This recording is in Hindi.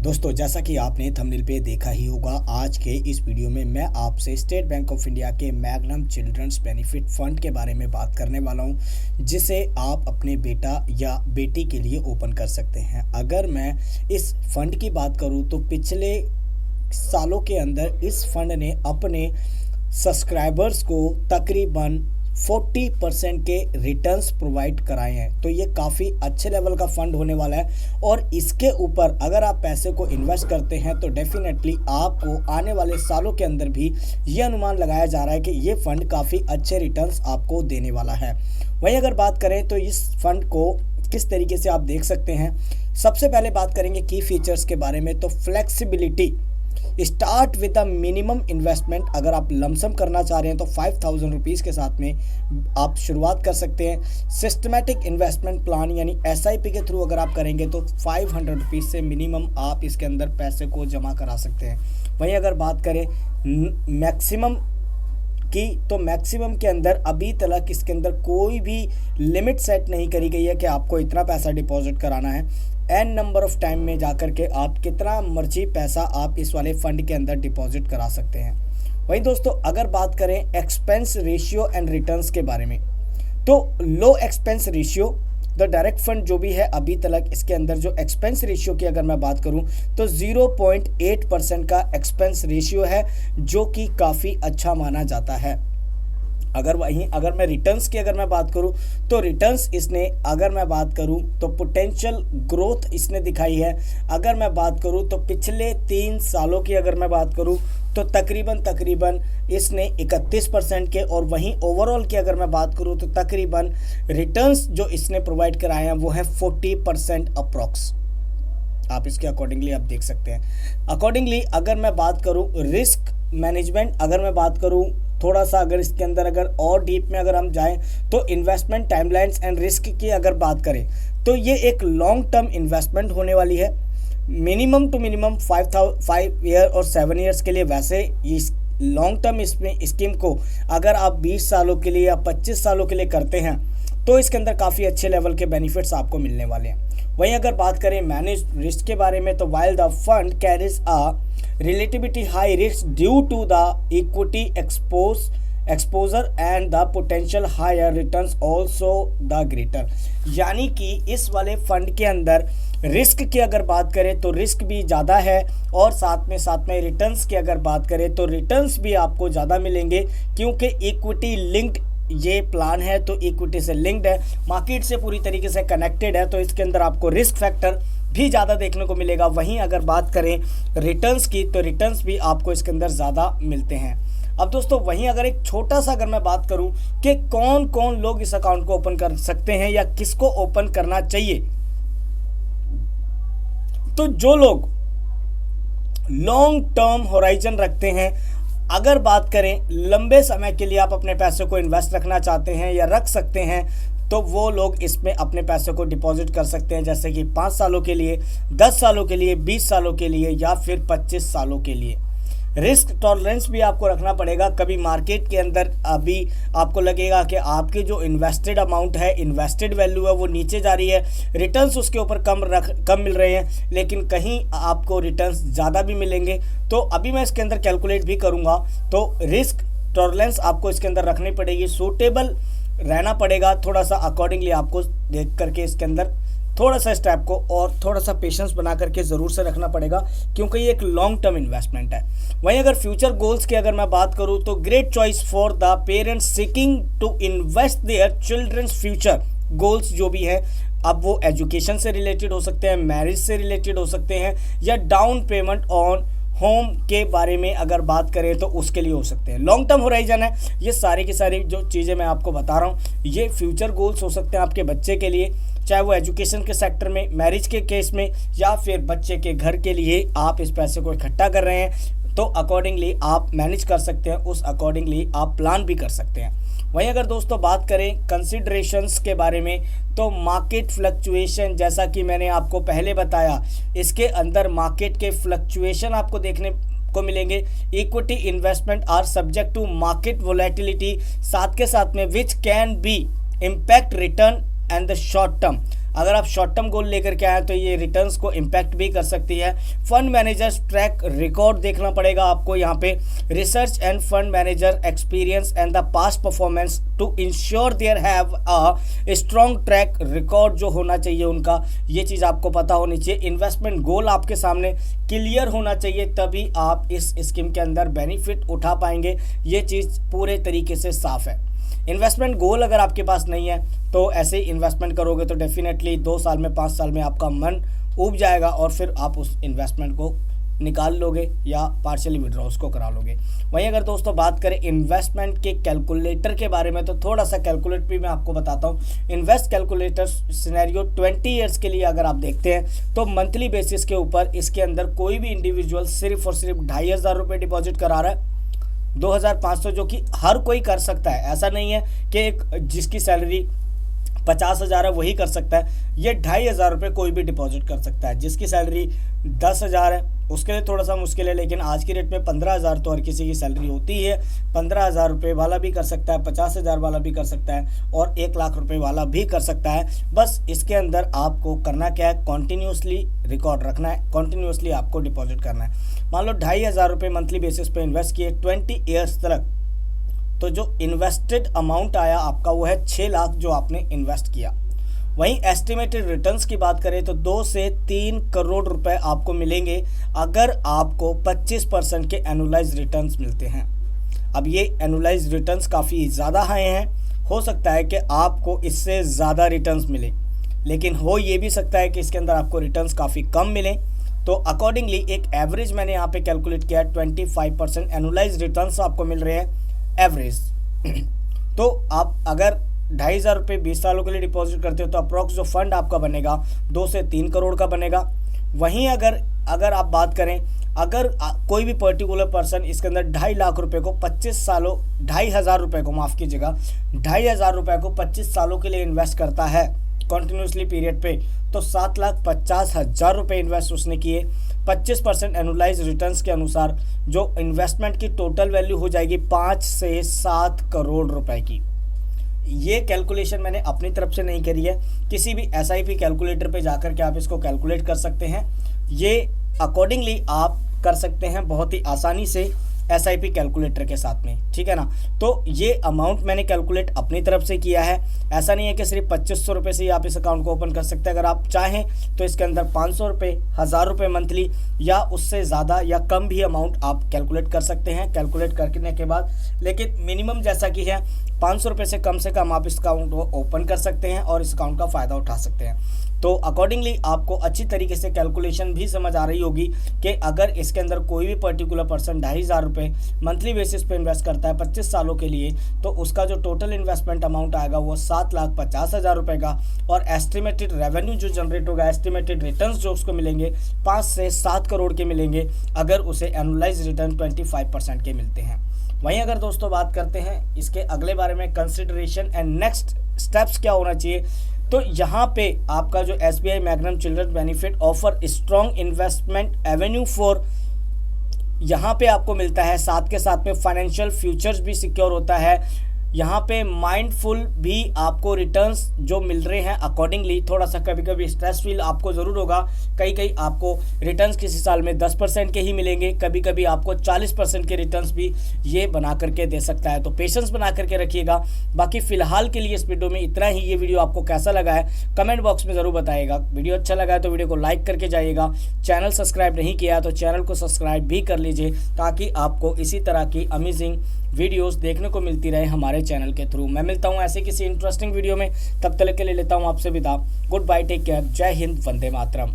दोस्तों, जैसा कि आपने थंबनेल पे देखा ही होगा, आज के इस वीडियो में मैं आपसे स्टेट बैंक ऑफ इंडिया के मैग्नम चिल्ड्रंस बेनिफिट फंड के बारे में बात करने वाला हूं, जिसे आप अपने बेटा या बेटी के लिए ओपन कर सकते हैं। अगर मैं इस फंड की बात करूं तो पिछले सालों के अंदर इस फंड ने अपने सब्सक्राइबर्स को तकरीबन 40% के रिटर्न्स प्रोवाइड कराए हैं। तो ये काफ़ी अच्छे लेवल का फंड होने वाला है और इसके ऊपर अगर आप पैसे को इन्वेस्ट करते हैं तो डेफिनेटली आपको आने वाले सालों के अंदर भी ये अनुमान लगाया जा रहा है कि ये फंड काफ़ी अच्छे रिटर्न्स आपको देने वाला है। वहीं अगर बात करें तो इस फंड को किस तरीके से आप देख सकते हैं, सबसे पहले बात करेंगे की फीचर्स के बारे में। तो flexibility, start with the minimum investment. अगर आप लमसम करना चाह रहे हैं तो 5000 रुपीज़ के साथ में आप शुरुआत कर सकते हैं। सिस्टमेटिक इन्वेस्टमेंट प्लान यानी SIP के थ्रू अगर आप करेंगे तो 500 रुपीज़ से मिनिमम आप इसके अंदर पैसे को जमा करा सकते हैं। वहीं अगर बात करें मैक्सिमम की, तो मैक्सिमम के अंदर अभी तक इसके अंदर कोई भी लिमिट सेट नहीं करी गई है कि आपको इतना पैसा डिपॉजिट कराना है। एन नंबर ऑफ टाइम में जाकर के आप कितना मर्जी पैसा आप इस वाले फंड के अंदर डिपॉजिट करा सकते हैं। वहीं दोस्तों अगर बात करें एक्सपेंस रेशियो एंड रिटर्न्स के बारे में, तो low expense ratio, the direct fund जो भी है अभी तक इसके अंदर जो एक्सपेंस रेशियो की अगर मैं बात करूं तो 0.8% का एक्सपेंस रेशियो है, जो कि काफ़ी अच्छा माना जाता है। अगर मैं रिटर्न्स की अगर मैं बात करूं तो रिटर्न्स इसने अगर मैं बात करूं तो पोटेंशियल ग्रोथ इसने दिखाई है। अगर मैं बात करूं तो पिछले 3 सालों की अगर मैं बात करूं तो तकरीबन इसने 31% के, और वहीं ओवरऑल की अगर मैं बात करूं तो तकरीबन रिटर्न्स जो इसने प्रोवाइड कराए हैं वो है 40% अप्रॉक्स। आप इसके अकॉर्डिंगली आप देख सकते हैं। अकॉर्डिंगली अगर मैं बात करूं रिस्क मैनेजमेंट, अगर मैं बात करूं थोड़ा सा अगर इसके अंदर अगर और डीप में अगर हम जाएं तो इन्वेस्टमेंट टाइमलाइंस एंड रिस्क की अगर बात करें तो ये एक लॉन्ग टर्म इन्वेस्टमेंट होने वाली है। मिनिमम टू मिनिमम 5 ईयर और 7 ईयर्स के लिए। वैसे इस लॉन्ग टर्म इसमें स्कीम को अगर आप 20 सालों के लिए या 25 सालों के लिए करते हैं तो इसके अंदर काफ़ी अच्छे लेवल के बेनिफिट्स आपको मिलने वाले हैं। वहीं अगर बात करें मैनेज रिस्क के बारे में, तो while the fund carries a relatively high risk due to the equity exposure and the potential higher returns also the greater। यानी कि इस वाले फंड के अंदर रिस्क की अगर बात करें तो रिस्क भी ज़्यादा है, और साथ में रिटर्न्स की अगर बात करें तो रिटर्न्स भी आपको ज़्यादा मिलेंगे, क्योंकि इक्विटी लिंक्ड ये प्लान है, तो इक्विटी से लिंक्ड है, मार्केट से पूरी तरीके से कनेक्टेड है, तो इसके अंदर आपको रिस्क फैक्टर भी ज़्यादा देखने को मिलेगा। वहीं अगर बात करें रिटर्न्स की तो रिटर्न्स भी आपको इसके अंदर ज़्यादा मिलते हैं। अब दोस्तों वहीं अगर एक छोटा सा अगर मैं बात करूं कि कौन कौन लोग इस अकाउंट को ओपन कर सकते हैं या किसको ओपन करना चाहिए, तो जो लोग लॉन्ग टर्म होराइजन रखते हैं, अगर बात करें लंबे समय के लिए आप अपने पैसे को इन्वेस्ट रखना चाहते हैं या रख सकते हैं, तो वो लोग इसमें अपने पैसे को डिपॉजिट कर सकते हैं, जैसे कि 5 सालों के लिए, 10 सालों के लिए, 20 सालों के लिए या फिर 25 सालों के लिए। रिस्क टॉलरेंस भी आपको रखना पड़ेगा। कभी मार्केट के अंदर अभी आपको लगेगा कि आपकी जो इन्वेस्टेड अमाउंट है, इन्वेस्टेड वैल्यू है, वो नीचे जा रही है, रिटर्न्स उसके ऊपर कम मिल रहे हैं, लेकिन कहीं आपको रिटर्न्स ज़्यादा भी मिलेंगे। तो अभी मैं इसके अंदर कैलकुलेट भी करूँगा, तो रिस्क टॉलरेंस आपको इसके अंदर रखनी पड़ेगी, सूटेबल रहना पड़ेगा। थोड़ा सा अकॉर्डिंगली आपको देख करके इसके अंदर थोड़ा सा स्टेप को और थोड़ा सा पेशेंस बना करके ज़रूर से रखना पड़ेगा, क्योंकि ये एक लॉन्ग टर्म इन्वेस्टमेंट है। वहीं अगर फ्यूचर गोल्स की अगर मैं बात करूँ तो great choice for the parents seeking to invest their children's future goals जो भी हैं, अब वो एजुकेशन से रिलेटेड हो सकते हैं, मैरिज से रिलेटेड हो सकते हैं, या डाउन पेमेंट ऑन होम के बारे में अगर बात करें तो उसके लिए हो सकते हैं। लॉन्ग टर्म होराइजन है, ये सारी की सारी जो चीज़ें मैं आपको बता रहा हूँ, ये फ्यूचर गोल्स हो सकते हैं आपके बच्चे के लिए, चाहे वो एजुकेशन के सेक्टर में, मैरिज के केस में, या फिर बच्चे के घर के लिए आप इस पैसे को इकट्ठा कर रहे हैं, तो अकॉर्डिंगली आप मैनेज कर सकते हैं, उस अकॉर्डिंगली आप प्लान भी कर सकते हैं। वहीं अगर दोस्तों बात करें कंसिडरेशंस के बारे में, तो मार्केट फ्लक्चुएशन, जैसा कि मैंने आपको पहले बताया, इसके अंदर मार्केट के फ्लक्चुएशन आपको देखने को मिलेंगे। Equity investment are subject to market volatility, साथ के साथ में which can be impact return and the short term. अगर आप शॉर्ट टर्म गोल लेकर के आए तो ये रिटर्न्स को इम्पैक्ट भी कर सकती है। फंड मैनेजर्स ट्रैक रिकॉर्ड देखना पड़ेगा आपको यहाँ पे, research and fund manager experience and the past performance to ensure there have a strong track record जो होना चाहिए उनका, ये चीज़ आपको पता होनी चाहिए। इन्वेस्टमेंट गोल आपके सामने क्लियर होना चाहिए, तभी आप इस स्कीम के अंदर बेनिफिट उठा पाएंगे। ये चीज़ पूरे तरीके से साफ है। इन्वेस्टमेंट गोल अगर आपके पास नहीं है तो ऐसे ही इन्वेस्टमेंट करोगे तो डेफिनेटली 2 साल में 5 साल में आपका मन ऊब जाएगा और फिर आप उस इन्वेस्टमेंट को निकाल लोगे या पार्शियली विड्रॉल्स को करा लोगे। वहीं अगर दोस्तों बात करें इन्वेस्टमेंट के कैलकुलेटर के बारे में, तो थोड़ा सा कैलकुलेट भी मैं आपको बताता हूँ। इन्वेस्ट कैलकुलेटर सिनेरियो 20 ईयर्स के लिए अगर आप देखते हैं तो मंथली बेसिस के ऊपर इसके अंदर कोई भी इंडिविजुअल सिर्फ और सिर्फ 2500 रुपये डिपॉजिट करा रहा है, 2500, जो कि हर कोई कर सकता है। ऐसा नहीं है कि एक जिसकी सैलरी 50,000 है वही कर सकता है। ये 2500 रुपये कोई भी डिपॉजिट कर सकता है। जिसकी सैलरी 10,000 है उसके लिए थोड़ा सा मुश्किल है, लेकिन आज की डेट में 15,000 तो हर किसी की सैलरी होती है। 15,000 रुपये वाला भी कर सकता है, 50,000 वाला भी कर सकता है और 1,00,000 रुपये वाला भी कर सकता है। बस इसके अंदर आपको करना क्या है, कॉन्टीन्यूसली रिकॉर्ड रखना है, कॉन्टीन्यूसली आपको डिपॉजिट करना है। मान लो 2500 रुपये मंथली बेसिस पे इन्वेस्ट किए 20 ईयर्स तक, तो जो इन्वेस्टेड अमाउंट आया आपका वो है 6 लाख जो आपने इन्वेस्ट किया। वहीं एस्टिमेटेड रिटर्न्स की बात करें तो 2 से 3 करोड़ रुपए आपको मिलेंगे अगर आपको 25% के एनुअलाइज रिटर्न्स मिलते हैं। अब ये एनुअलाइज रिटर्न्स काफ़ी ज़्यादा हाई हैं, हो सकता है कि आपको इससे ज़्यादा रिटर्न्स मिले, लेकिन हो ये भी सकता है कि इसके अंदर आपको रिटर्न्स काफ़ी कम मिलें। तो अकॉर्डिंगली एक एवरेज मैंने यहाँ पे कैलकुलेट किया है, 25% एनुअलाइज रिटर्न्स आपको मिल रहे हैं एवरेज। तो आप अगर 2500 रुपये 20 सालों के लिए डिपॉजिट करते हो तो अप्रॉक्स जो फंड आपका बनेगा 2 से 3 करोड़ का बनेगा। वहीं अगर आप बात करें, अगर कोई भी पर्टिकुलर पर्सन इसके अंदर 2.5 लाख रुपए को 25 सालों 2,500 रुपये को माफ़ कीजिएगा 2,500 रुपये को 25 सालों के लिए इन्वेस्ट करता है कॉन्टिन्यूसली पीरियड पे, तो 7,50,000 रुपये इन्वेस्ट उसने किए। 25% एनुअलाइज रिटर्न्स के अनुसार जो इन्वेस्टमेंट की टोटल वैल्यू हो जाएगी 5 से 7 करोड़ रुपए की। ये कैलकुलेशन मैंने अपनी तरफ से नहीं करी है, किसी भी SIP कैलकुलेटर पे जाकर के आप इसको कैलकुलेट कर सकते हैं। ये अकॉर्डिंगली आप कर सकते हैं बहुत ही आसानी से SIP कैलकुलेटर के साथ में, ठीक है ना। तो ये अमाउंट मैंने कैलकुलेट अपनी तरफ से किया है। ऐसा नहीं है कि सिर्फ 2500 रुपये से ही आप इस अकाउंट को ओपन कर सकते हैं। अगर आप चाहें तो इसके अंदर 500 रुपये, 1000 रुपये मंथली या उससे ज़्यादा या कम भी अमाउंट आप कैलकुलेट कर सकते हैं। कैलकुलेट करने के बाद लेकिन मिनिमम जैसा कि है 500 रुपये से कम आप इस अकाउंट को ओपन कर सकते हैं और इस अकाउंट का फ़ायदा उठा सकते हैं। तो अकॉर्डिंगली आपको अच्छी तरीके से कैलकुलेशन भी समझ आ रही होगी कि अगर इसके अंदर कोई भी पर्टिकुलर पर्सन 2,500 रुपये मंथली बेसिस पे इन्वेस्ट करता है 25 सालों के लिए, तो उसका जो टोटल इन्वेस्टमेंट अमाउंट आएगा वो 7,50,000 रुपये का, और एस्टिमेटेड रेवेन्यू जो जनरेट होगा, एस्टिमेटेड रिटर्न्स जो उसको मिलेंगे 5 से 7 करोड़ के मिलेंगे अगर उसे एनुअलाइज रिटर्न 25% के मिलते हैं। वहीं अगर दोस्तों बात करते हैं इसके अगले बारे में, कंसिडरेशन एंड नेक्स्ट स्टेप्स क्या होना चाहिए, तो यहाँ पे आपका जो SBI magnum children benefit offer strong investment Avenue for, यहाँ पे आपको मिलता है, साथ के साथ में फाइनेंशियल फ्यूचर्स भी सिक्योर होता है। यहाँ पे माइंडफुल भी आपको रिटर्न्स जो मिल रहे हैं अकॉर्डिंगली, थोड़ा सा कभी कभी स्ट्रेस फील आपको ज़रूर होगा, कई आपको रिटर्न्स किसी साल में 10% के ही मिलेंगे, कभी कभी आपको 40% के रिटर्न्स भी ये बना करके दे सकता है। तो पेशेंस बना करके रखिएगा। बाकी फ़िलहाल के लिए इस वीडियो में इतना ही। ये वीडियो आपको कैसा लगा है कमेंट बॉक्स में ज़रूर बताइएगा। वीडियो अच्छा लगा है तो वीडियो को लाइक करके जाइएगा। चैनल सब्सक्राइब नहीं किया तो चैनल को सब्सक्राइब भी कर लीजिए, ताकि आपको इसी तरह की अमेजिंग वीडियोस देखने को मिलती रहे हमारे चैनल के थ्रू। मैं मिलता हूं ऐसे किसी इंटरेस्टिंग वीडियो में, तब तक के लिए लेता हूं आपसे विदा। गुड बाय, टेक केयर, जय हिंद, वंदे मातरम।